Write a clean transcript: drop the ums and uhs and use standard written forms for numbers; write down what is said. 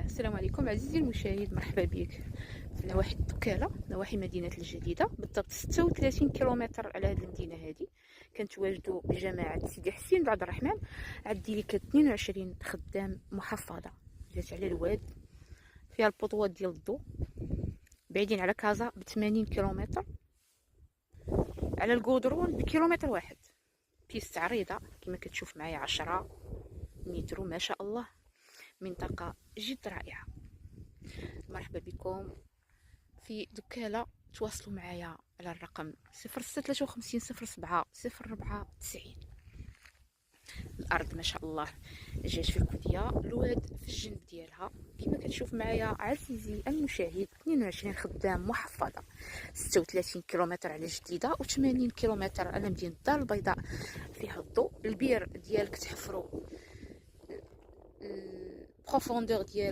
السلام عليكم عزيزي المشاهد، مرحبا بك في نواحي الدكالة، نواحي مدينة الجديدة، بالضبط 36 كيلومتر على هذه المدينة. هذه كنتواجدوا بجماعة سيدي حسين بن عبد الرحمن. عندي لك 22 خدام محفظة جات على الواد، فيها البطوات ديال الضوء، بعيدين على كازا ب 80 كيلومتر، على القودرون بكيلومتر واحد. بيست عريضة كما كتشوف معايا 10 متر ما شاء الله. منطقة جد رائعة. مرحبا بكم في دكالة. تواصلوا معايا على الرقم 0653 07 04 90. الارض ما شاء الله جات في الكودية، الواد في الجنب ديالها كما كتشوف معايا عزيزي المشاهد. 22 خدام محفظة، 36 كيلومتر على جديدة و80 كيلومتر على مدينة الدار البيضاء فيها الضوء. البير ديالك تحفروا البروفوندور ديال